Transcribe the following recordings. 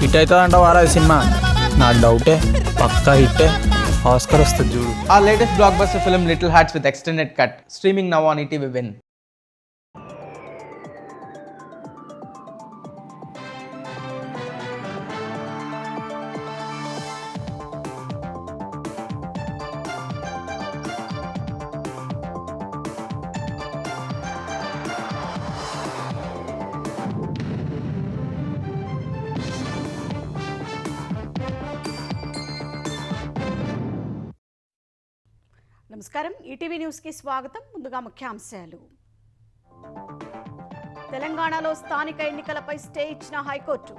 Hit అవుతుందంట వారా cinema. నాకు డౌటే, పక్కా హిట్టే, ఆస్కర్ వస్తుంది చూడు. Our latest blockbuster film Little Hearts with extended cut, streaming now on ETV Win. నమస్కారం, ఈటీవీ న్యూస్కి స్వాగతం. ముందుగా ముఖ్యాంశాలు. తెలంగాణలో స్థానిక ఎన్నికలపై స్టే ఇచ్చిన హైకోర్టు.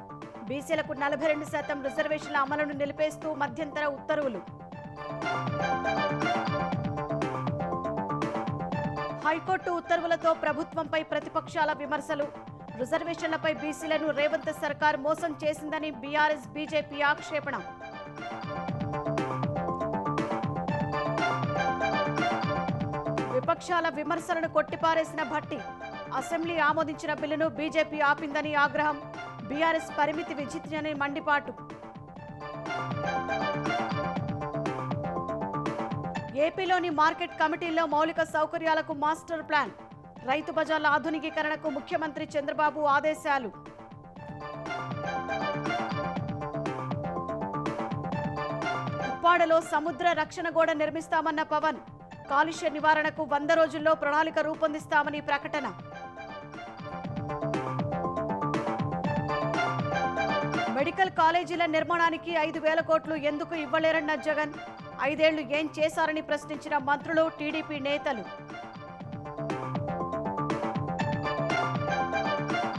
బీసీలకు 42% రిజర్వేషన్ల అమలును నిలిపేస్తూ మధ్యంతర ఉత్తర్వులు. హైకోర్టు ఉత్తర్వులతో ప్రభుత్వంపై ప్రతిపక్షాల విమర్శలు. రిజర్వేషన్లపై బీసీలను రేవంత్ సర్కార్ మోసం చేసిందని బీఆర్ఎస్ బీజేపీ ఆక్షేపణ. విపక్షాల విమర్శలను కొట్టిపారేసిన భట్టి. అసెంబ్లీ ఆమోదించిన బిల్లును బీజేపీ ఆపిందని ఆగ్రహం. బీఆర్ఎస్ పరిమితి విచిత్రని మండిపాటు. ఏపీలోని మార్కెట్ కమిటీల్లో మౌలిక సౌకర్యాలకు మాస్టర్ ప్లాన్. రైతు బజార్ల ఆధునికీకరణకు ముఖ్యమంత్రి చంద్రబాబు ఆదేశాలు. ఉప్పాడలో సముద్ర రక్షణ గోడ నిర్మిస్తామన్న పవన్. కాలుష్య నివారణకు 100 రోజుల్లో ప్రణాళిక రూపొందిస్తామని ప్రకటన. మెడికల్ కాలేజీల నిర్మాణానికి 5,000 కోట్లు ఎందుకు ఇవ్వలేరన్న జగన్. 5 ఏళ్లు ఏం చేశారని ప్రశ్నించిన మంత్రులు, టీడీపీ నేతలు.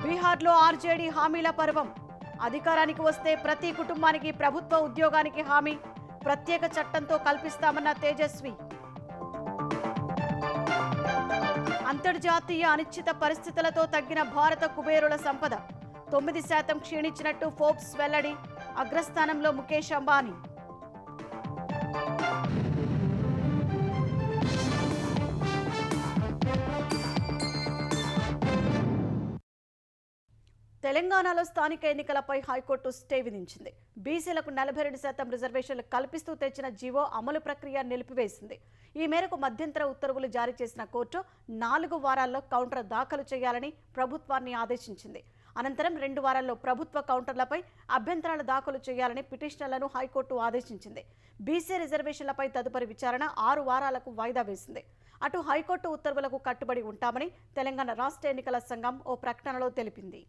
బీహార్లో ఆర్జేడీ హామీల పర్వం. అధికారానికి వస్తే ప్రతి కుటుంబానికి ప్రభుత్వ ఉద్యోగానికి హామీ. ప్రత్యేక చట్టంతో కల్పిస్తామన్న తేజస్వి. అంతర్జాతీయ అనిశ్చిత పరిస్థితులతో తగ్గిన భారత కుబేరుల సంపద. 9% క్షీణించినట్టు ఫోర్బ్స్ వెల్లడి. అగ్రస్థానంలో ముఖేష్ అంబానీ. తెలంగాణలో స్థానిక ఎన్నికలపై హైకోర్టు స్టే విధించింది. బీసీలకు 42% రిజర్వేషన్లు కల్పిస్తూ తెచ్చిన జీవో అమలు ప్రక్రియ నిలిపివేసింది. ఈ మేరకు మధ్యంతర ఉత్తర్వులు జారీ చేసిన కోర్టు 4 వారాల్లో కౌంటర్ దాఖలు చేయాలని ప్రభుత్వాన్ని ఆదేశించింది. అనంతరం 2 వారాల్లో ప్రభుత్వ కౌంటర్లపై అభ్యంతరాలు దాఖలు చేయాలని పిటిషనర్లను హైకోర్టు ఆదేశించింది. బీసీ రిజర్వేషన్లపై తదుపరి విచారణ 6 వారాలకు వాయిదా వేసింది. అటు హైకోర్టు ఉత్తర్వులకు కట్టుబడి ఉంటామని తెలంగాణ రాష్ట్ర ఎన్నికల సంఘం ఓ ప్రకటనలో తెలిపింది.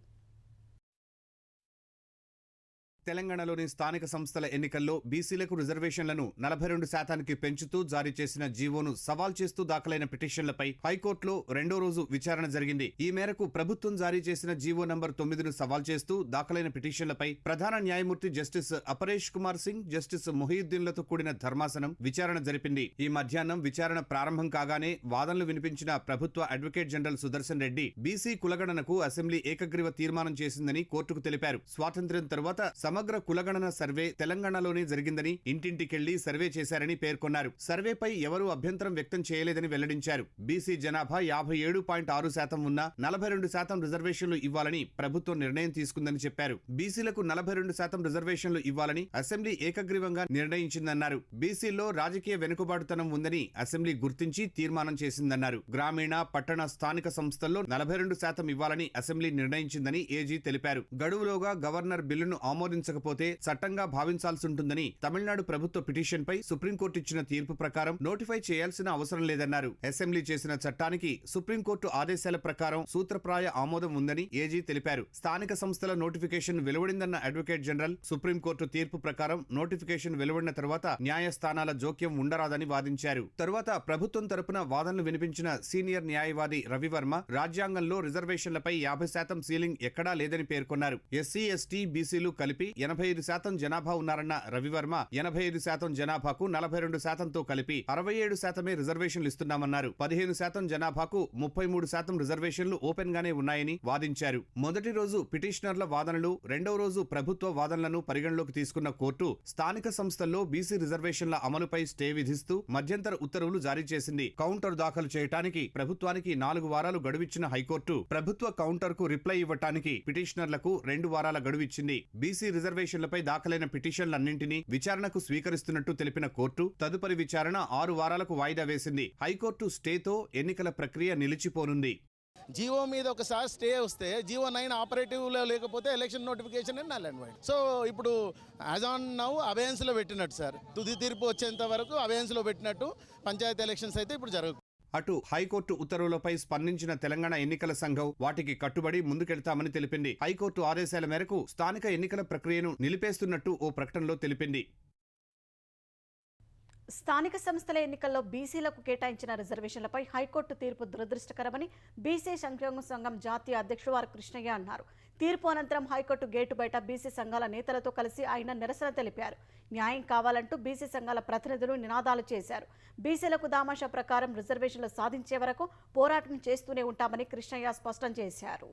తెలంగాణలోని స్థానిక సంస్థల ఎన్నికల్లో బీసీలకు రిజర్వేషన్లను 42%కి పెంచుతూ జారీ చేసిన జీవోను సవాల్ చేస్తూ దాఖలైన పిటిషన్లపై హైకోర్టులో 2వ రోజు విచారణ జరిగింది. ఈ మేరకు ప్రభుత్వం జారీ చేసిన జీవో నంబర్ 9ను సవాల్ చేస్తూ దాఖలైన పిటిషన్లపై ప్రధాన న్యాయమూర్తి జస్టిస్ అపరేష్ కుమార్ సింగ్, జస్టిస్ మొహియుద్దీన్లతో కూడిన ధర్మాసనం విచారణ జరిపింది. ఈ మధ్యాహ్నం విచారణ ప్రారంభం కాగానే వాదనలు వినిపించిన ప్రభుత్వ advocate general Sudarshan Reddy BC కులగణనకు అసెంబ్లీ ఏకగ్రీవ తీర్మానం చేసిందని కోర్టుకు తెలిపారు. స్వాతంత్ర్యం తరువాత సమగ్ర కులగణన సర్వే తెలంగాణలోనే జరిగిందని, ఇంటింటికెళ్లి సర్వే చేశారని పేర్కొన్నారు. సర్వేపై ఎవరూ అభ్యంతరం వ్యక్తం చేయలేదని వెల్లడించారు. బీసీ జనాభా 57.6% ఉన్న 42% రిజర్వేషన్లు ఇవ్వాలని ప్రభుత్వం నిర్ణయం తీసుకుందని చెప్పారు. బీసీలకు 42% రిజర్వేషన్లు ఇవ్వాలని అసెంబ్లీ ఏకగ్రీవంగా నిర్ణయించిందన్నారు. బీసీల్లో రాజకీయ వెనుకబాటుతనం ఉందని అసెంబ్లీ గుర్తించి తీర్మానం చేసిందన్నారు. గ్రామీణ, పట్టణ, స్థానిక సంస్థల్లో 42% ఇవ్వాలని అసెంబ్లీ నిర్ణయించిందని ఏజీ తెలిపారు. గడువులోగా గవర్నర్ బిల్లును ఆమోదించకపోతే చట్టంగా భావించాల్సి ఉంటుందని తమిళనాడు ప్రభుత్వ పిటిషన్ పై సుప్రీంకోర్టు ఇచ్చిన తీర్పు ప్రకారం నోటిఫై చేయాల్సిన అవసరం లేదన్నారు. అసెంబ్లీ చేసిన చట్టానికి సుప్రీంకోర్టు ఆదేశాల ప్రకారం సూత్రప్రాయ ఆమోదం ఉందని ఏజీ తెలిపారు. స్థానిక సంస్థల నోటిఫికేషన్ వెలువడిందన్న అడ్వకేట్ జనరల్ సుప్రీంకోర్టు తీర్పు ప్రకారం నోటిఫికేషన్ వెలువడిన తర్వాత న్యాయస్థానాల జోక్యం ఉండరాదని వాదించారు. తరువాత ప్రభుత్వం తరపున వాదనలు వినిపించిన సీనియర్ న్యాయవాది రవివర్మ రాజ్యాంగంలో రిజర్వేషన్లపై 50% సీలింగ్ ఎక్కడా లేదని పేర్కొన్నారు. ఎస్సీ, ఎస్టీ, బీసీలు కలిపి 85% జనాభా ఉన్నారన్న రవివర్మ 85% జనాభాకు 42%తో కలిపి 67%మే రిజర్వేషన్లు ఇస్తున్నామన్నారు. 15% జనాభాకు 33% రిజర్వేషన్లు ఓపెన్ గానే ఉన్నాయని వాదించారు. మొదటి రోజు పిటిషనర్ల వాదనలు, 2వ రోజు ప్రభుత్వ వాదనలను పరిగణలోకి తీసుకున్న కోర్టు స్థానిక సంస్థల్లో బీసీ రిజర్వేషన్ల అమలుపై స్టే విధిస్తూ మధ్యంతర ఉత్తర్వులు జారీ చేసింది. కౌంటర్ దాఖలు చేయడానికి ప్రభుత్వానికి 4 వారాలు గడువిచ్చిన హైకోర్టు ప్రభుత్వ కౌంటర్ కు రిప్లై ఇవ్వటానికి పిటిషనర్లకు 2 వారాల గడువిచ్చింది. బీసీ రిజర్వేషన్లపై దాఖలైన పిటిషన్లన్నింటినీ విచారణకు స్వీకరిస్తున్నట్టు తెలిపిన కోర్టు తదుపరి విచారణ 6 వారాలకు వాయిదా వేసింది. హైకోర్టు స్టేతో ఎన్నికల ప్రక్రియ నిలిచిపోనుంది. జియో మీద ఒకసారి స్టే వస్తే జియో 9 ఆపరేటివ్లో లేకపోతే election notification null and wide. So ఇప్పుడు యాజ్ ఆన్ నౌ అబేయన్స్లో పెట్టినట్టు సార్, తుది తీర్పు వచ్చేంత వరకు అబేయన్స్లో పెట్టినట్టు పంచాయతీ ఎలక్షన్స్ అయితే ఇప్పుడు జరగదు. అటు హైకోర్టు ఉత్తర్వులపై స్పందించిన తెలంగాణ ఎన్నికల సంఘం వాటికి కట్టుబడి ముందుకెళ్తామని తెలిపింది. హైకోర్టు ఆదేశాల మేరకు స్థానిక ఎన్నికల ప్రక్రియను నిలిపేస్తున్నట్టు ఓ ప్రకటనలో తెలిపింది. స్థానిక సంస్థల ఎన్నికల్లో బీసీలకు కేటాయించిన రిజర్వేషన్లపై హైకోర్టు తీర్పు దురదృష్టకరమని బీసీ సంక్షేమ సంఘం జాతీయ అధ్యక్షుడు ఆర్ కృష్ణయ్య అన్నారు. తీర్పు అనంతరం హైకోర్టు గేటు బయట బీసీ సంఘాల నేతలతో కలిసి ఆయన నిరసన తెలిపారు. న్యాయం కావాలంటూ బీసీ సంఘాల ప్రతినిధులు నినాదాలు చేశారు. బీసీలకు దామాషా ప్రకారం రిజర్వేషన్లు సాధించే వరకు పోరాటం చేస్తూనే ఉంటామని కృష్ణయ్య స్పష్టం చేశారు.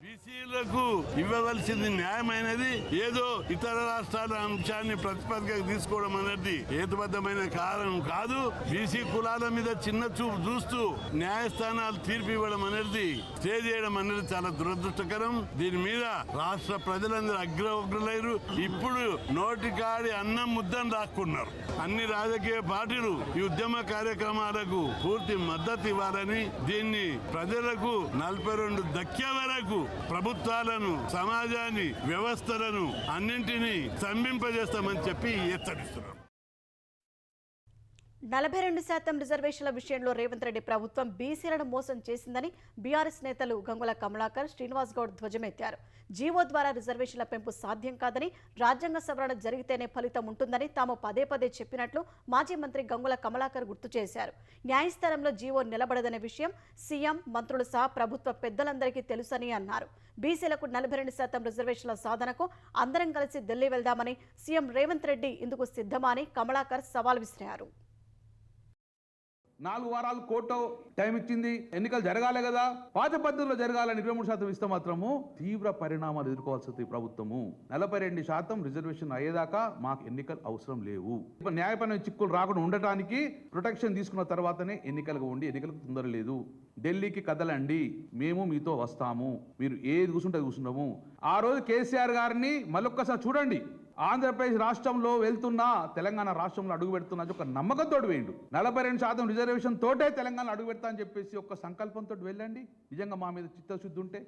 బీసీలకు ఇవ్వవలసింది న్యాయమైనది ఏదో ఇతర రాష్ట్రాల అంశాన్ని ప్రతిపాదికగా తీసుకోవడం అనేది హేతుబద్ధమైన కారణం కాదు. బీసీ కులాల మీద చిన్న చూపు చూస్తూ న్యాయస్థానాలు తీర్పు ఇవ్వడం అనేది స్టే చేయడం అనేది చాలా దురదృష్టకరం. దీని మీద రాష్ట్ర ప్రజలందరూ అగ్రవగ్రులైరు. ఇప్పుడు నోటికాడి అన్నం ముద్దను రాక్కున్నారు. అన్ని రాజకీయ పార్టీలు ఈ ఉద్యమ కార్యక్రమాలకు పూర్తి మద్దతు ఇవ్వాలని, దీన్ని ప్రజలకు 42 దక్కే వరకు ప్రభుత్వాలను, సమాజాన్ని, వ్యవస్థలను అన్నింటినీ స్తంభింపజేస్తామని చెప్పి హెచ్చరిస్తున్నారు. 42% రిజర్వేషన్ల విషయంలో రేవంత్ రెడ్డి ప్రభుత్వం బీసీలను మోసం చేసిందని బీఆర్ఎస్ నేతలు గంగుల కమలాకర్, శ్రీనివాస్ గౌడ్ ధ్వజమెత్తారు. జీవో ద్వారా రిజర్వేషన్ల పెంపు సాధ్యం కాదని, రాజ్యాంగ సవరణ జరిగితేనే ఫలితం ఉంటుందని తాము పదే పదే చెప్పినట్లు మాజీ మంత్రి గంగుల కమలాకర్ గుర్తు చేశారు. న్యాయస్థానంలో జీవో నిలబడదనే విషయం సీఎం, మంత్రులు సహా ప్రభుత్వ పెద్దలందరికీ తెలుసని అన్నారు. బీసీలకు 42% రిజర్వేషన్ల సాధనకు అందరం కలిసి ఢిల్లీ వెళ్దామని, సీఎం రేవంత్ రెడ్డి ఇందుకు సిద్ధమా అని కమలాకర్ సవాల్ విసిరారు. 4 వారాలు కోర్టు టైం ఇచ్చింది. ఎన్నికలు జరగాలి కదా, పాత పద్ధతిలో జరగాలని 23% ఇస్తే మాత్రము తీవ్ర పరిణామాలు ఎదుర్కోవాల్సి వస్తుంది. ప్రభుత్వము 42% రిజర్వేషన్ అయ్యేదాకా మాకు ఎన్నికలు అవసరం లేవు. న్యాయపరమైన చిక్కులు రాకుండా ఉండటానికి ప్రొటెక్షన్ తీసుకున్న తర్వాతనే ఎన్నికలకు ఉండి, ఎన్నికలకు తొందర లేదు. ఢిల్లీకి కదలండి, మేము మీతో వస్తాము, మీరు ఏది కూర్చుంటే కూర్చున్నాము. ఆ రోజు కేసీఆర్ గారిని మళ్ళొక్కసారి చూడండి. ఆంధ్రప్రదేశ్ రాష్ట్రంలో వెళ్తున్నా, తెలంగాణ రాష్ట్రంలో అడుగు పెడుతున్నా ఒక నమ్మకంతో వేయండు. 42% రిజర్వేషన్ తోటే తెలంగాణ అడుగు పెడతా అని చెప్పేసి ఒక సంకల్పంతో వెళ్ళండి. నిజంగా మా మీద చిత్తశుద్ధి ఉంటే.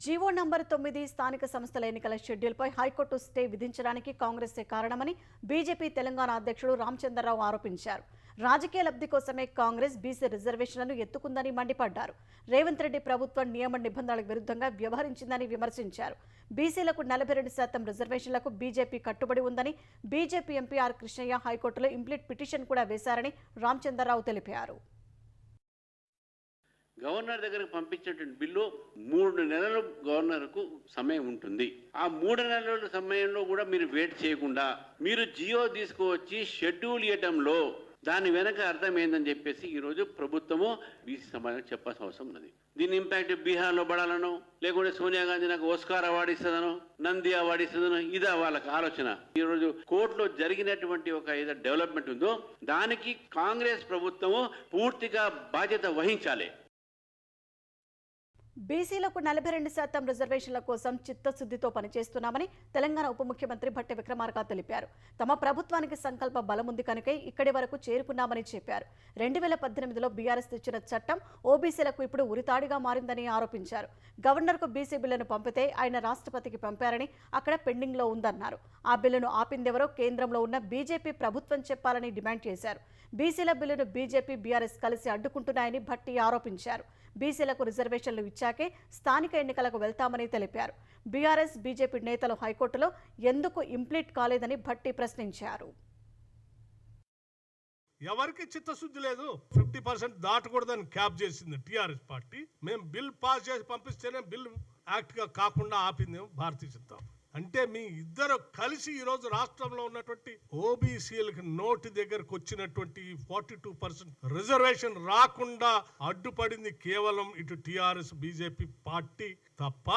జీవో నంబర్ 9 స్థానిక సంస్థల ఎన్నికల షెడ్యూల్పై హైకోర్టు స్టే విధించడానికి కాంగ్రెసే కారణమని బీజేపీ తెలంగాణ అధ్యక్షుడు రామచంద్రరావు ఆరోపించారు. రాజకీయ లబ్ధి కోసమే కాంగ్రెస్ బీసీ రిజర్వేషన్లను ఎత్తుకుందని మండిపడ్డారు. రేవంత్ రెడ్డి ప్రభుత్వం నియమ నిబంధనలకు విరుద్ధంగా వ్యవహరించిందని విమర్శించారు. బీసీలకు 42% రిజర్వేషన్లకు బీజేపీ కట్టుబడి ఉందని, బీజేపీ ఎంపీ ఆర్ కృష్ణయ్య హైకోర్టులో ఇంప్లీట్ పిటిషన్ కూడా వేశారని రామచంద్రరావు తెలిపారు. గవర్నర్ దగ్గరకు పంపించేటువంటి బిల్లు 3 నెలలు గవర్నర్కు సమయం ఉంటుంది. ఆ 3 నెలల సమయంలో కూడా మీరు వెయిట్ చేయకుండా మీరు జియో తీసుకువచ్చి షెడ్యూల్ ఇవ్వటంలో దాని వెనక అర్థం ఏందని చెప్పేసి ఈరోజు ప్రభుత్వము బీసీ సమాజానికి చెప్పాల్సిన అవసరం ఉన్నది. దీని ఇంపాక్ట్ బీహార్లో పడాలనో, లేకుంటే సోనియా గాంధీ నాకు ఓస్కార్ అవార్డు ఇస్తుందనో, నంది అవార్డు ఇస్తుందనో, ఇదా వాళ్ళకి ఆలోచన. ఈరోజు కోర్టులో జరిగినటువంటి ఒక ఏదో డెవలప్మెంట్ ఉందో దానికి కాంగ్రెస్ ప్రభుత్వము పూర్తిగా బాధ్యత వహించాలి. బీసీలకు 42% రిజర్వేషన్ల కోసం చిత్తశుద్ధితో పనిచేస్తున్నామని తెలంగాణ ఉప ముఖ్యమంత్రి భట్టి విక్రమార్క తెలిపారు. తమ ప్రభుత్వానికి సంకల్ప బలముంది కనుకే ఇక్కడి వరకు చేరుకున్నామని చెప్పారు. 2018లో బీఆర్ఎస్ తెచ్చిన చట్టం ఓబీసీలకు ఇప్పుడు ఉరితాడిగా మారిందని ఆరోపించారు. గవర్నర్కు బీసీ బిల్లును పంపితే ఆయన రాష్ట్రపతికి పంపారని, అక్కడ పెండింగ్లో ఉందన్నారు. ఆ బిల్లును ఆపిందెవరో కేంద్రంలో ఉన్న బీజేపీ ప్రభుత్వం చెప్పాలని డిమాండ్ చేశారు. బీసీల బిల్లును బీజేపీ, బీఆర్ఎస్ కలిసి అడ్డుకుంటున్నాయని భట్టి ఆరోపించారు. బీసీలకు రిజర్వేషన్లు ఇచ్చాకే స్థానిక ఎన్నికలకు వెళ్తామని తెలిపారు. బీఆర్ఎస్, బీజేపీ నేతలు హైకోర్టులో ఎందుకు ఇంప్లీట్ కాలేదని భట్టి ప్రశ్నించారు. ఎవరికి చిత్తశుద్ధి లేదు. 50% దాటకూడదని క్యాప్ చేసింది టీఆర్ఎస్ పార్టీ. మేము బిల్ పాస్ చేసి పంపిస్తేనే బిల్ యాక్ట్ గా కాకుండా ఆపిందేమో భారతీయ జనతా. అంటే మీ ఇద్దరు కలిసి ఈరోజు రాష్ట్రంలో ఉన్నటువంటి ఓబీసీలకు నోటి దగ్గరకు వచ్చినటువంటి 42% రిజర్వేషన్ రాకుండా అడ్డుపడింది కేవలం ఇటు టీఆర్ఎస్, బీజేపీ పార్టీ తప్ప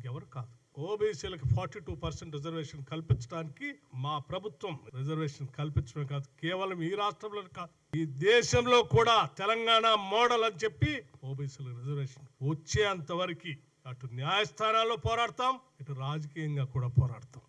ఎవరు కాదు. ఓబీసీలకు 42% రిజర్వేషన్ కల్పించడానికి మా ప్రభుత్వం రిజర్వేషన్ కల్పించడం కాదు, కేవలం ఈ రాష్ట్రంలో కాదు, ఈ దేశంలో కూడా తెలంగాణ మోడల్ అని చెప్పి ఓబీసీలకు రిజర్వేషన్ వచ్చేంత వరకు అటు న్యాయస్థానాల్లో పోరాడతాం, ఇటు రాజకీయంగా కూడా పోరాడతాం.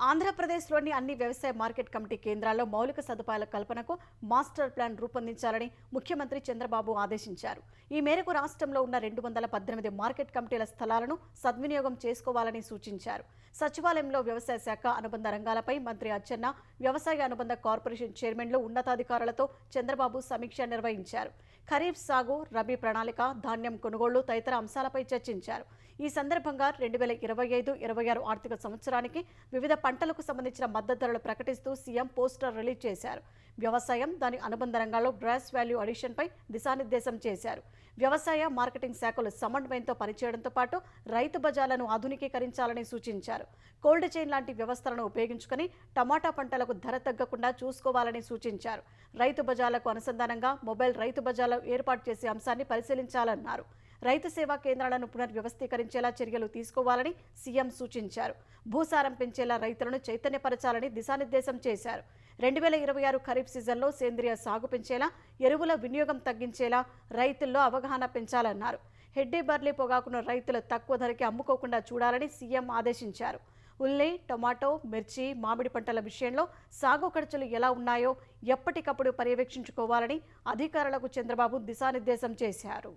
ఆంధ్రప్రదేశ్లోని అన్ని వ్యవసాయ మార్కెట్ కమిటీ కేంద్రాల్లో మౌలిక సదుపాయాల కల్పనకు మాస్టర్ ప్లాన్ రూపొందించాలని ముఖ్యమంత్రి చంద్రబాబు ఆదేశించారు. ఈ మేరకు రాష్ట్రంలో ఉన్న 218 మార్కెట్ కమిటీల స్థలాలను సద్వినియోగం చేసుకోవాలని సూచించారు. సచివాలయంలో వ్యవసాయ శాఖ అనుబంధ రంగాలపై మంత్రి అచ్చెన్న, వ్యవసాయ అనుబంధ కార్పొరేషన్ చైర్మన్లు, ఉన్నతాధికారులతో చంద్రబాబు సమీక్ష నిర్వహించారు. ఖరీఫ్ సాగు, రబీ ప్రణాళిక, ధాన్యం కొనుగోళ్లు తదితర అంశాలపై చర్చించారు. ఈ సందర్భంగా 2025-26 ఆర్థిక సంవత్సరానికి వివిధ పంటలకు సంబంధించిన మద్దతు ధరలు ప్రకటిస్తూ సీఎం పోస్టర్ రిలీజ్ చేశారు. వ్యవసాయం, దాని అనుబంధ రంగాల్లో గ్రాస్ వాల్యూ అడిషన్పై దిశానిర్దేశం చేశారు. వ్యవసాయ, మార్కెటింగ్ శాఖలు సమన్వయంతో పనిచేయడంతో పాటు రైతు బజార్లను ఆధునికీకరించాలని సూచించారు. కోల్డ్ చైన్ లాంటి వ్యవస్థలను ఉపయోగించుకుని టమాటా పంటలకు ధర తగ్గకుండా చూసుకోవాలని సూచించారు. రైతు బజార్లకు అనుసంధానంగా మొబైల్ రైతు బజార్లు ఏర్పాటు చేసే అంశాన్ని పరిశీలించాలన్నారు. రైతు సేవా కేంద్రాలను పునర్వ్యవస్థీకరించేలా చర్యలు తీసుకోవాలని సీఎం సూచించారు. భూసారం పెంచేలా రైతులను చైతన్యపరచాలని దిశానిర్దేశం చేశారు. 2026 ఖరీఫ్ సీజన్లో సేంద్రియ సాగు పెంచేలా, ఎరువుల వినియోగం తగ్గించేలా రైతుల్లో అవగాహన పెంచాలన్నారు. హెడ్డీ బర్లీ పొగాకును రైతులు తక్కువ ధరకి అమ్ముకోకుండా చూడాలని సీఎం ఆదేశించారు. ఉల్లి, టొమాటో, మిర్చి, మామిడి పంటల విషయంలో సాగు ఖర్చులు ఎలా ఉన్నాయో ఎప్పటికప్పుడు పర్యవేక్షించుకోవాలని అధికారులకు చంద్రబాబు దిశానిర్దేశం చేశారు.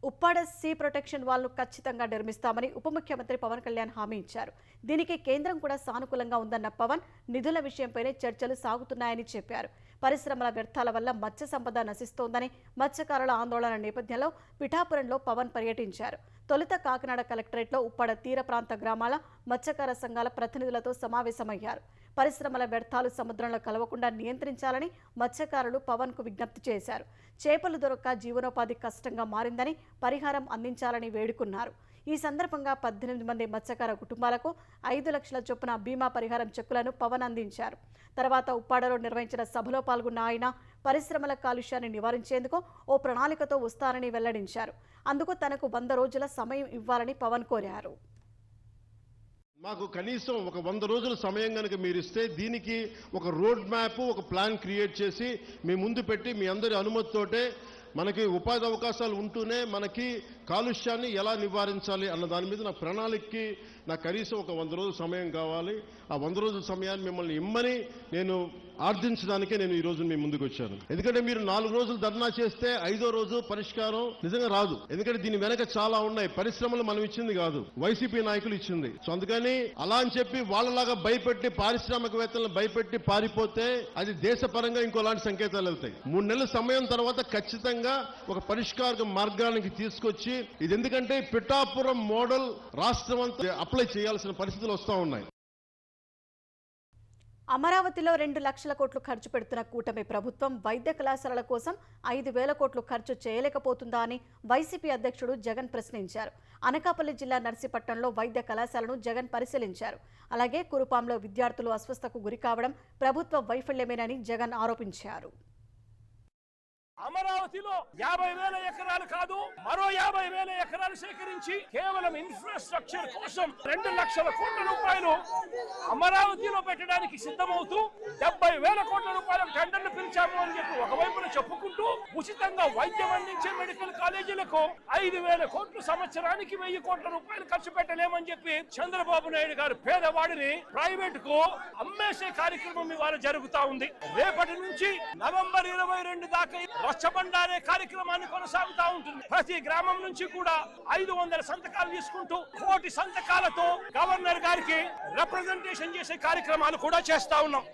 ఉప్పాడ సీ ప్రొటెక్షన్ వాల్ను ఖచ్చితంగా నిర్మిస్తామని ఉప ముఖ్యమంత్రి పవన్ కళ్యాణ్ హామీ ఇచ్చారు. దీనికి కేంద్రం కూడా సానుకూలంగా ఉందన్న పవన్, నిధుల విషయంపైనే చర్చలు సాగుతున్నాయని చెప్పారు. పరిశ్రమల వ్యర్థాల వల్ల మత్స్య సంపద నశిస్తోందని, మత్స్యకారుల ఆందోళన నేపథ్యంలో పిఠాపురంలో పవన్ పర్యటించారు. తొలుత కాకినాడ కలెక్టరేట్లో ఉప్పాడ తీర ప్రాంత గ్రామాల మత్స్యకార సంఘాల ప్రతినిధులతో సమావేశమయ్యారు. పరిశ్రమల వ్యర్థాలు సముద్రంలో కలవకుండా నియంత్రించాలని మత్స్యకారులు పవన్కు విజ్ఞప్తి చేశారు. చేపలు దొరక్క జీవనోపాధి కష్టంగా మారిందని, పరిహారం అందించాలని వేడుకున్నారు. ఈ సందర్భంగా 18 మంది మత్స్యకార కుటుంబాలకు 5 లక్షల చొప్పున బీమా పరిహారం చెక్కులను పవన్ అందించారు. తర్వాత ఉప్పాడలో నిర్వహించిన సభలో పాల్గొన్న ఆయన పరిశ్రమల కాలుష్యాన్ని నివారించేందుకు ఓ ప్రణాళికతో వస్తారని వెల్లడించారు. అందుకు తనకు 100 రోజుల సమయం ఇవ్వాలని పవన్ కోరారు. మాకు కనీసం ఒక 100 రోజుల సమయం కనుక మీరు ఇస్తే దీనికి ఒక రోడ్ మ్యాప్, ఒక ప్లాన్ క్రియేట్ చేసి మీ ముందు పెట్టి మీ అందరి అనుమతితోటే మనకి ఉపాధి అవకాశాలు ఉంటూనే మనకి కాలుష్యాన్ని ఎలా నివారించాలి అన్న దాని మీద నా ప్రణాళికకి నాకు కనీసం ఒక 100 రోజుల సమయం కావాలి. ఆ 100 రోజుల సమయాన్ని మిమ్మల్ని ఇమ్మని నేను ఆర్థించడానికే నేను ఈ రోజు మీ ముందుకు వచ్చాను. ఎందుకంటే మీరు 4 రోజులు ధర్నా చేస్తే 5వ రోజు పరిష్కారం నిజంగా రాదు. ఎందుకంటే దీని వెనక చాలా ఉన్నాయి. పరిశ్రమలు మనం ఇచ్చింది కాదు, వైసీపీ నాయకులు ఇచ్చింది. సో అందుకని అలా అని చెప్పి వాళ్ళలాగా భయపెట్టి పారిశ్రామికవేత్తలను భయపెట్టి పారిపోతే అది దేశపరంగా ఇంకోలాంటి సంకేతాలు వెళ్తాయి. 3 నెలల సమయం తర్వాత ఖచ్చితంగా ఒక పరిష్కార మార్గానికి తీసుకొచ్చి, ఇది ఎందుకంటే పిఠాపురం మోడల్ రాష్ట్రం అంతా అప్లై చేయాల్సిన పరిస్థితులు వస్తూ ఉన్నాయి. అమరావతిలో 2 లక్షల కోట్లు ఖర్చు పెడుతున్న కూటమి ప్రభుత్వం వైద్య కళాశాలల కోసం 5,000 కోట్లు ఖర్చు చేయలేకపోతుందా అని వైసీపీ అధ్యక్షుడు జగన్ ప్రశ్నించారు. అనకాపల్లి జిల్లా నర్సీపట్నంలో వైద్య కళాశాలను జగన్ పరిశీలించారు. అలాగే కురుపాంలో విద్యార్థులు అస్వస్థకు గురి కావడం ప్రభుత్వ వైఫల్యమేనని జగన్ ఆరోపించారు. అమరావతిలో 50,000 ఎకరాలు కాదు, మరో 50,000 ఎకరాలు సేకరించి కేవలం ఇన్ఫ్రాస్ట్రక్చర్ కోసం 2 లక్షల కోట్ల రూపాయలు అమరావతిలో పెట్టడానికి సిద్ధమవుతూ 70,000 కోట్ల రూపాయల టెండర్లు పిలిచాము అని చెప్పి ఒకవైపున చెప్పుకుంటూ, ఉచితంగా వైద్యం అందించే మెడికల్ కాలేజీలకు 5,000 కోట్లు సంవత్సరానికి 1,000 కోట్ల రూపాయలు ఖర్చు పెట్టలేమని చెప్పి చంద్రబాబు నాయుడు గారు పేదవాడిని ప్రైవేట్ కు అమ్మేసే కార్యక్రమం ఇవాళ జరుగుతా ఉంది. రేపటి నుంచి నవంబర్ 22 దాకా రచ్చబండారే కార్యక్రమాన్ని కొనసాగుతూ ఉంటుంది. ప్రతి గ్రామం నుంచి కూడా 500 సంతకాలు తీసుకుంటూ 1 కోటి సంతకాలతో గవర్నర్ గారికి రిప్రజెంటేషన్ చేసే కార్యక్రమాలు కూడా చేస్తా ఉన్నాం.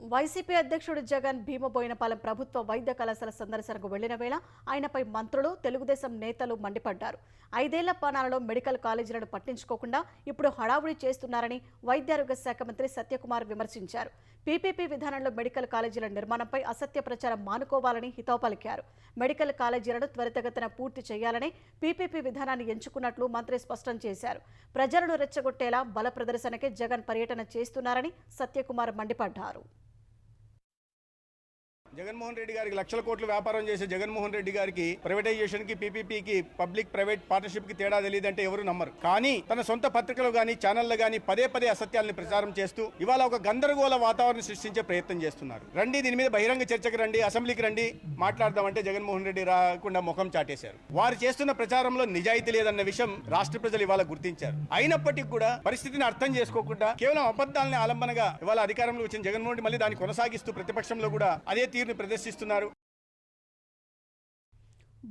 వైసీపీ అధ్యక్షుడు జగన్ భీమబోయినపాలెం ప్రభుత్వ వైద్య కళాశాల సందర్శనకు వెళ్లిన వేళ ఆయనపై మంత్రులు, తెలుగుదేశం నేతలు మండిపడ్డారు. 5 ఏళ్ల పాలనలో మెడికల్ కాలేజీలను పట్టించుకోకుండా ఇప్పుడు హడావుడి చేస్తున్నారని వైద్యారోగ్య శాఖ మంత్రి సత్యకుమార్ విమర్శించారు. పీపీపీ విధానంలో మెడికల్ కాలేజీల నిర్మాణంపై అసత్య ప్రచారం మానుకోవాలని హితవు పలికారు. మెడికల్ కాలేజీలను త్వరితగతిన పూర్తి చేయాలని పీపీపీ విధానాన్ని ఎంచుకున్నట్లు మంత్రి స్పష్టం చేశారు. ప్రజలను రెచ్చగొట్టేలా బల ప్రదర్శనకే జగన్ పర్యటన చేస్తున్నారని సత్యకుమార్ మండిపడ్డారు. జగన్మోహన్ రెడ్డి గారికి లక్షల కోట్లు వ్యాపారం చేసే జగన్మోహన్ రెడ్డి గారికి ప్రైవేటైజేషన్ కి పీపీపీకి పబ్లిక్ ప్రైవేట్ పార్ట్నర్షిప్ కి తేడా తెలియదంటే ఎవరు నమ్మరు. కానీ తన సొంత పత్రికలు గానీ ఛానళ్లు గానీ పదే పదే అసత్యాలను ప్రచారం చేస్తూ ఇవాళ ఒక గందరగోళ వాతావరణం సృష్టించే ప్రయత్నం చేస్తున్నారు. రండి దీని మీద బహిరంగ చర్చకు రండి, అసెంబ్లీకి రండి మాట్లాడదామంటే జగన్మోహన్ రెడ్డి రాకుండా ముఖం చాటేశారు. వారు చేస్తున్న ప్రచారంలో నిజాయితీ లేదన్న విషయం రాష్ట్ర ప్రజలు ఇవాళ గుర్తించారు. అయినప్పటికీ కూడా పరిస్థితిని అర్థం చేసుకోకుండా కేవలం అబద్ధాలని ఆలంబనగా ఇవాళ అధికారంలో వచ్చిన జగన్మోహన్ రెడ్డి మళ్ళీ దాన్ని కొనసాగిస్తూ ప్రతిపక్షంలో కూడా అదే తీరుని ప్రదర్శిస్తున్నారు.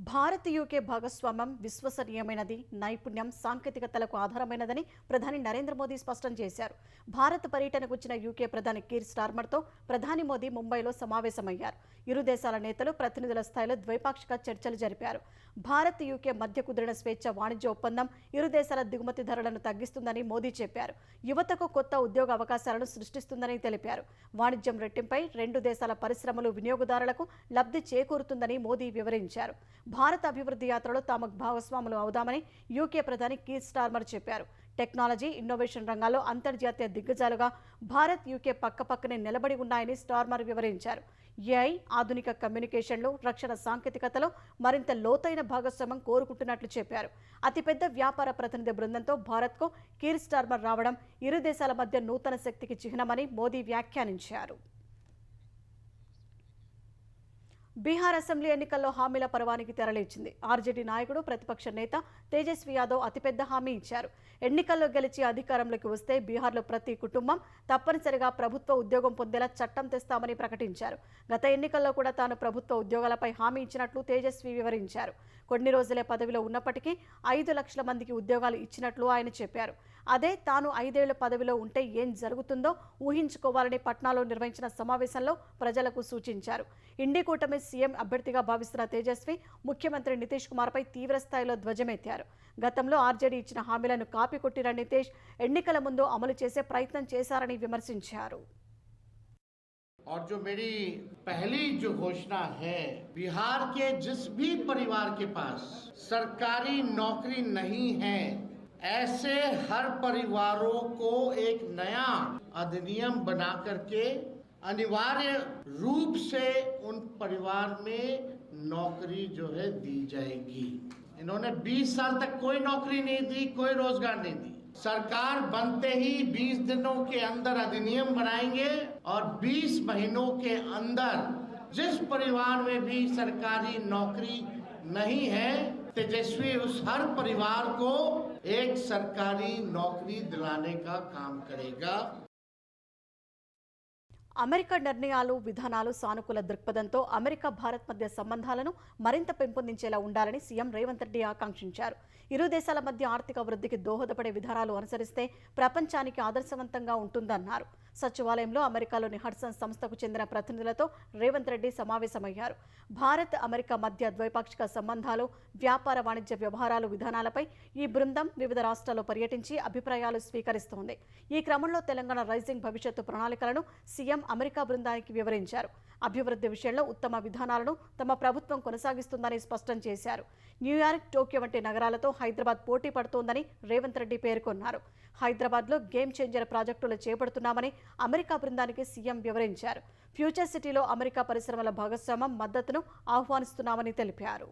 భారత్ యూకే భాగస్వామ్యం విశ్వసనీయమైనది, నైపుణ్యం, సాంకేతికతలకు ఆధారమైనదని ప్రధాని నరేంద్ర మోదీ స్పష్టం చేశారు. భారత్ పర్యటనకు వచ్చిన యూకే ప్రధాని కీర్ స్టార్మర్తో ప్రధాని మోదీ ముంబైలో సమావేశమయ్యారు. ఇరు దేశాల నేతలు ప్రతినిధుల స్థాయిలో ద్వైపాక్షిక చర్చలు జరిపారు. భారత్ యూకే మధ్య కుదిరిన స్వేచ్ఛ వాణిజ్య ఒప్పందం ఇరు దేశాల దిగుమతి ధరలను తగ్గిస్తుందని మోదీ చెప్పారు. యువతకు కొత్త ఉద్యోగ అవకాశాలను సృష్టిస్తుందని తెలిపారు. వాణిజ్యం రెట్టింపై రెండు దేశాల పరిశ్రమలు, వినియోగదారులకు లబ్ధి చేకూరుతుందని మోదీ వివరించారు. భారత అభివృద్ధి యాత్రలో తాము భాగస్వాములు అవుదామని యూకే ప్రధాని కీర్ స్టార్మర్ చెప్పారు. టెక్నాలజీ, ఇన్నోవేషన్ రంగాల్లో అంతర్జాతీయ దిగ్గజాలుగా భారత్ యూకే పక్కపక్కనే నిలబడి ఉన్నాయని స్టార్మర్ వివరించారు. ఏఐ, ఆధునిక కమ్యూనికేషన్లు, రక్షణ సాంకేతికతలో మరింత లోతైన భాగస్వామ్యం కోరుకుంటున్నట్లు చెప్పారు. అతిపెద్ద వ్యాపార ప్రతినిధి బృందంతో భారత్కు కీర్ స్టార్మర్ రావడం ఇరు దేశాల మధ్య నూతన శక్తికి చిహ్నమని మోదీ వ్యాఖ్యానించారు. బీహార్ అసెంబ్లీ ఎన్నికల్లో హామీల పర్వానికి తెరలేచింది. ఆర్జేడీ నాయకుడు, ప్రతిపక్ష నేత తేజస్వి యాదవ్ అతిపెద్ద హామీ ఇచ్చారు. ఎన్నికల్లో గెలిచి అధికారంలోకి వస్తే బీహార్లో ప్రతి కుటుంబం తప్పనిసరిగా ప్రభుత్వ ఉద్యోగం పొందేలా చట్టం తెస్తామని ప్రకటించారు. గత ఎన్నికల్లో కూడా తాను ప్రభుత్వ ఉద్యోగాలపై హామీ ఇచ్చినట్లు తేజస్వి వివరించారు. కొన్ని రోజులే పదవిలో ఉన్నప్పటికీ 5 లక్షల మందికి ఉద్యోగాలు ఇచ్చినట్లు ఆయన చెప్పారు. అదే తాను 5 ఏళ్ల పదవిలో ఉంటే ఏం జరుగుతుందో ఊహించుకోవాలని పట్నాలో నిర్వహించిన సమావేశంలో ప్రజలకు సూచించారు. ఇండి కూటమి సీఎం అభ్యర్థిగా భావిస్తున్న తేజస్వి ముఖ్యమంత్రి నితీష్ కుమార్పై తీవ్రస్థాయిలో ధ్వజమెత్తారు. గతంలో ఆర్జేడీ ఇచ్చిన హామీలను కాపీ కొట్టిన నితీష్ ఎన్నికల ముందు అమలు చేసే ప్రయత్నం చేశారని విమర్శించారు. और जो मेरी पहली जो घोषणा है, बिहार के जिस भी परिवार के पास सरकारी नौकरी नहीं है, ऐसे हर परिवारों को एक नया अधिनियम बना करके अनिवार्य रूप से उन परिवार में नौकरी जो है दी जाएगी. इन्होंने 20 साल तक कोई नौकरी नहीं दी, कोई रोजगार नहीं दी. सरकार बनते ही 20 दिनों के अंदर अधिनियम बनाएंगे और 20 महीनों के अंदर जिस परिवार में भी सरकारी नौकरी नहीं है, तेजस्वी उस हर परिवार को एक सरकारी नौकरी दिलाने का काम करेगा. అమెరికా నిర్ణయాలు, విధానాలు సానుకూల దృక్పథంతో అమెరికా భారత్ మధ్య సంబంధాలను మరింత పెంపొందించేలా ఉండాలని సీఎం రేవంత్ రెడ్డి ఆకాంక్షించారు. ఇరు దేశాల మధ్య ఆర్థిక వృద్ధికి దోహదపడే విధానాలు అనుసరిస్తే ప్రపంచానికి ఆదర్శవంతంగా ఉంటుందన్నారు. సచివాలయంలో అమెరికాలోని హడ్సన్ సంస్థకు చెందిన ప్రతినిధులతో రేవంత్ రెడ్డి సమావేశమయ్యారు. భారత్, అమెరికా మధ్య ద్వైపాక్షిక సంబంధాలు, వ్యాపార, వాణిజ్య వ్యవహారాలు, విధానాలపై ఈ బృందం వివిధ రాష్ట్రాల్లో పర్యటించి అభిప్రాయాలు స్వీకరిస్తోంది. ఈ క్రమంలో తెలంగాణ రైజింగ్ భవిష్యత్తు ప్రణాళికలను సీఎం అమెరికా బృందానికి వివరించారు. అభివృద్ధి విషయంలో ఉత్తమ విధానాలను తమ ప్రభుత్వం కొనసాగిస్తుందని స్పష్టం చేశారు. న్యూయార్క్, టోక్యో వంటి నగరాలతో హైదరాబాద్ పోటీ పడుతోందని రేవంత్ రెడ్డి పేర్కొన్నారు. హైదరాబాద్లో గేమ్ చేంజర్ ప్రాజెక్టులు చేపడుతున్నామని అమెరికా బృందానికి సీఎం వివరించారు. ఫ్యూచర్ సిటీలో అమెరికా పరిశ్రమల భాగస్వామ్యం మద్దతును ఆహ్వానిస్తున్నామని తెలిపారు.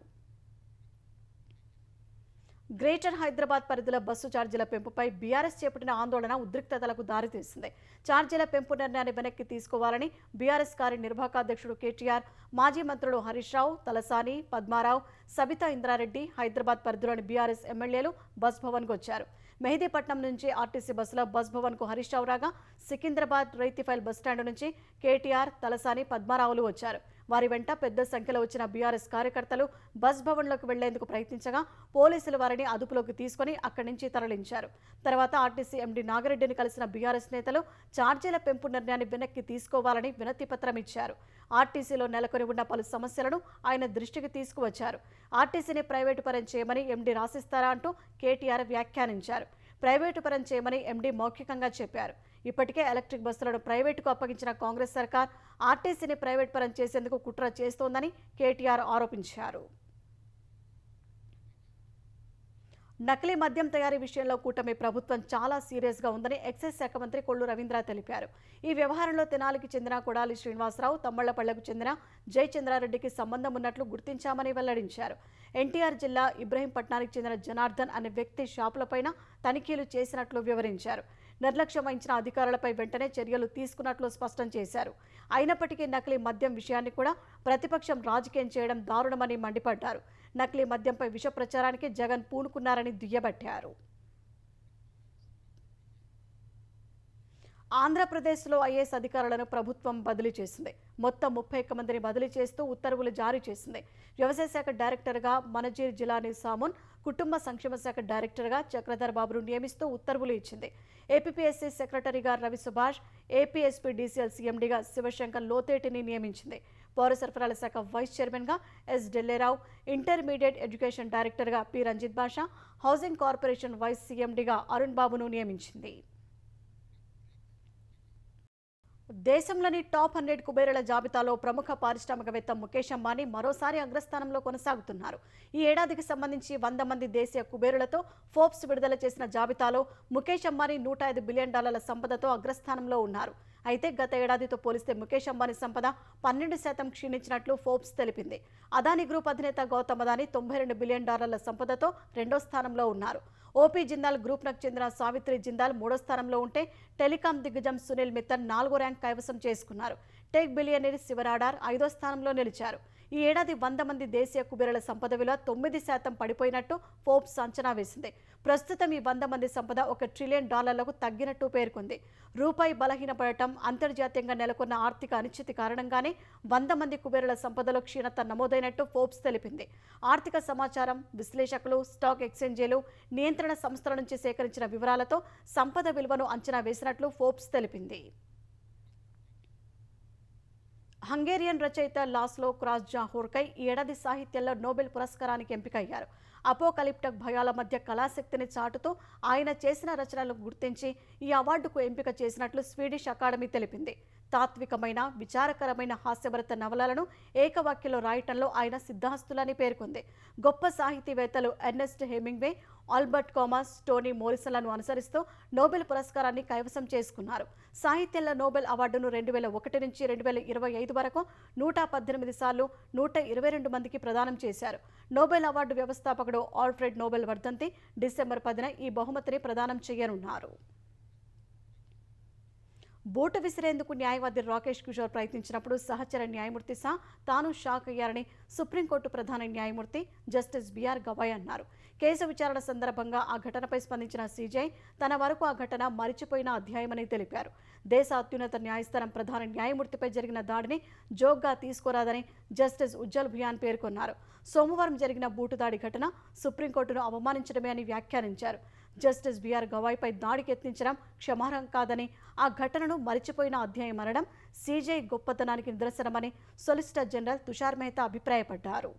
గ్రేటర్ హైదరాబాద్ పరిధిలో బస్సు ఛార్జీల పెంపుపై బీఆర్ఎస్ చేపట్టిన ఆందోళన ఉద్రిక్తతలకు దారితీసింది. ఛార్జీల పెంపు నిర్ణయాన్ని వెనక్కి తీసుకోవాలని బీఆర్ఎస్ కార్యనిర్వాహకాధ్యక్షుడు కేటీఆర్, మాజీ మంత్రులు హరీష్ రావు, తలసాని, పద్మారావు, సబితా ఇంద్రారెడ్డి, హైదరాబాద్ పరిధిలోని బీఆర్ఎస్ ఎమ్మెల్యేలు బస్ భవన్కు వచ్చారు. మెహదీపట్నం నుంచి ఆర్టీసీ బస్సులో బస్ భవన్కు హరీష్ రావు రాగా, సికింద్రాబాద్ రైతిఫైల్ బస్టాండ్ నుంచి కేటీఆర్, తలసాని, పద్మారావులు వచ్చారు. వారి వెంట పెద్ద సంఖ్యలో వచ్చిన బీఆర్ఎస్ కార్యకర్తలు బస్ భవన్లోకి వెళ్లేందుకు ప్రయత్నించగా పోలీసులు వారిని అదుపులోకి తీసుకుని అక్కడి నుంచి తరలించారు. తర్వాత ఆర్టీసీ ఎండీ నాగిరెడ్డిని కలిసిన బీఆర్ఎస్ నేతలు ఛార్జీల పెంపు నిర్ణయాన్ని వెనక్కి తీసుకోవాలని వినతి పత్రం ఇచ్చారు. ఆర్టీసీలో నెలకొని ఉన్న పలు సమస్యలను ఆయన దృష్టికి తీసుకువచ్చారు. ఆర్టీసీని ప్రైవేటు పరం చేయమని ఎండీ రాసిస్తారా అంటూ కేటీఆర్ వ్యాఖ్యానించారు. ప్రైవేటు పరం చేయమని ఎండీ మౌఖికంగా చెప్పారు. ఇప్పటికే ఎలక్ట్రిక్ బస్సులను ప్రైవేటుకు అప్పగించిన కాంగ్రెస్ సర్కార్ ఆర్టీసీని ప్రైవేట్ పరం చేసేందుకు కుట్ర చేస్తోందని కేటీఆర్ ఆరోపించారు. నకిలీ మద్యం తయారీ విషయంలో కూటమి ప్రభుత్వం చాలా సీరియస్గా ఉందని ఎక్సైజ్ శాఖ మంత్రి కొల్లు రవీంద్ర తెలిపారు. ఈ వ్యవహారంలో తెనాలికి చెందిన కొడాలి శ్రీనివాసరావు, తమ్మళ్లపళ్లకు చెందిన జయచంద్రారెడ్డికి సంబంధం ఉన్నట్లు గుర్తించామని వెల్లడించారు. ఎన్టీఆర్ జిల్లా ఇబ్రహీంపట్నానికి చెందిన జనార్దన్ అనే వ్యక్తి షాపులపైన తనిఖీలు చేసినట్లు వివరించారు. నిర్లక్ష్యం వహించిన అధికారులపై వెంటనే చర్యలు తీసుకున్నట్లు స్పష్టం చేశారు. అయినప్పటికీ నకిలీ మద్యం విషయాన్ని కూడా ప్రతిపక్షం రాజకీయం చేయడం దారుణమని మండిపడ్డారు. నకిలీ మద్యంపై విష ప్రచారానికి జగన్ పూనుకున్నారని దుయ్యబట్టారు. ఆంధ్రప్రదేశ్లో ఐఏఎస్ అధికారులను ప్రభుత్వం బదిలీ చేసింది. మొత్తం 31 మందిని బదిలీ చేస్తూ ఉత్తర్వులు జారీ చేసింది. వ్యవసాయ శాఖ డైరెక్టర్గా మనజీర్ జిలానీ సామున్, కుటుంబ సంక్షేమ శాఖ డైరెక్టర్గా చక్రధర్ బాబును నియమిస్తూ ఉత్తర్వులు ఇచ్చింది. ఏపీఎస్సీ సెక్రటరీగా రవి సుభాష్, ఏపీఎస్పీ డీసీఎల్ సీఎండీగా శివశంకర్ లోతేటిని నియమించింది. పౌర సరఫరాల శాఖ వైస్ చైర్మన్గా ఎస్ ఢిల్లేరావు, ఇంటర్మీడియట్ ఎడ్యుకేషన్ డైరెక్టర్గా పి రంజిత్ బాషా, హౌసింగ్ కార్పొరేషన్ వైస్ సీఎండీగా అరుణ్ బాబును నియమించింది. దేశంలోని టాప్ 100 కుబేరుల జాబితాలో ప్రముఖ పారిశ్రామికవేత్త ముఖేష్ అంబానీ మరోసారి అగ్రస్థానంలో కొనసాగుతున్నారు. ఈ ఏడాదికి సంబంధించి 100 మంది దేశీయ కుబేరులతో ఫోర్బ్స్ విడుదల చేసిన జాబితాలో ముఖేష్ అంబానీ $105 బిలియన్ సంపదతో అగ్రస్థానంలో ఉన్నారు. అయితే గత ఏడాదితో పోలిస్తే ముఖేష్ అంబానీ సంపద 12% క్షీణించినట్లు ఫోర్బ్స్ తెలిపింది. అదానీ గ్రూప్ అధినేత గౌతమ్ అదానీ $92 బిలియన్ సంపదతో రెండో స్థానంలో ఉన్నారు. ఓపీ జిందాల్ గ్రూప్నకు చెందిన సావిత్రి జిందాల్ మూడో స్థానంలో ఉంటే టెలికాం దిగ్గజం సునీల్ మిత్తల్ 4వ ర్యాంక్ కైవసం చేసుకున్నారు. టెక్ బిలియనీర్ శివరాడార్ 5వ స్థానంలో నిలిచారు. ఈ ఏడాది 100 మంది దేశీయ కుబేరుల సంపద విలువ 9% పడిపోయినట్టు ఫోర్బ్స్ అంచనా వేసింది. ప్రస్తుతం ఈ 100 మంది సంపద $1 ట్రిలియన్ తగ్గినట్టు పేర్కొంది. రూపాయి బలహీనపడటం, అంతర్జాతీయంగా నెలకొన్న ఆర్థిక అనిశ్చితి కారణంగానే 100 మంది కుబేరుల సంపదలో క్షీణత నమోదైనట్టు ఫోర్బ్స్ తెలిపింది. ఆర్థిక సమాచారం, విశ్లేషకులు, స్టాక్ ఎక్స్చేంజీలు, నియంత్రణ సంస్థల నుంచి సేకరించిన వివరాలతో సంపద విలువను అంచనా వేసినట్లు ఫోర్బ్స్ తెలిపింది. హంగేరియన్ రచయిత లాస్లో క్రాస్జాహోర్కై ఈ ఏడాది సాహిత్యంలో నోబెల్ పురస్కారానికి ఎంపికయ్యారు. అపోకలిప్టిక్ భయాల మధ్య కళాశక్తిని చాటుతూ ఆయన చేసిన రచనలను గుర్తించి ఈ అవార్డుకు ఎంపిక చేసినట్లు స్వీడిష్ అకాడమీ తెలిపింది. తాత్వికమైన, విచారకరమైన హాస్యభరిత నవలలను ఏకవాక్యంలో రాయటంలో ఆయన సిద్ధహస్తులని పేర్కొంది. గొప్ప సాహితీవేత్తలు ఎర్నెస్ట్ హెమింగ్వే, ఆల్బర్ట్ కామస్, టోనీ మోరిసన్లను అనుసరిస్తూ నోబెల్ పురస్కారాన్ని కైవసం చేసుకున్నారు. సాహిత్యంలో నోబెల్ అవార్డును 2001 నుంచి 2025 వరకు 118 సార్లు 122 మందికి ప్రదానం చేశారు. నోబెల్ అవార్డు వ్యవస్థాపకుడు ఆల్ఫ్రెడ్ నోబెల్ వర్ధంతి డిసెంబర్ 10న ఈ బహుమతిని ప్రదానం చేయనున్నారు. బూటు విసిరేందుకు న్యాయవాది రాకేష్ కిషోర్ ప్రయత్నించినప్పుడు సహచర న్యాయమూర్తి తాను షాక్ అయ్యారని సుప్రీంకోర్టు ప్రధాన న్యాయమూర్తి జస్టిస్ బిఆర్ గవాయ్ అన్నారు. కేసు విచారణ సందర్భంగా ఆ ఘటనపై స్పందించిన సీజీఐ తన వరకు ఆ ఘటన మరిచిపోయిన అధ్యాయమని తెలిపారు. దేశ అత్యున్నత న్యాయస్థానం ప్రధాన న్యాయమూర్తిపై జరిగిన దాడిని జోక్గా తీసుకోరాదని జస్టిస్ ఉజ్జల్ భుయాన్ పేర్కొన్నారు. సోమవారం జరిగిన బూటుదాడి ఘటన సుప్రీంకోర్టును అవమానించడమే అని వ్యాఖ్యానించారు. జస్టిస్ బిఆర్ గవాయ్పై దాడికి యత్నించడం క్షమార్హం కాదని, ఆ ఘటనను మరిచిపోయిన అధ్యాయం అనడం సీజీఐ గొప్పతనానికి నిదర్శనమని సొలిసిటర్ జనరల్ తుషార్ మెహతా అభిప్రాయపడ్డారు.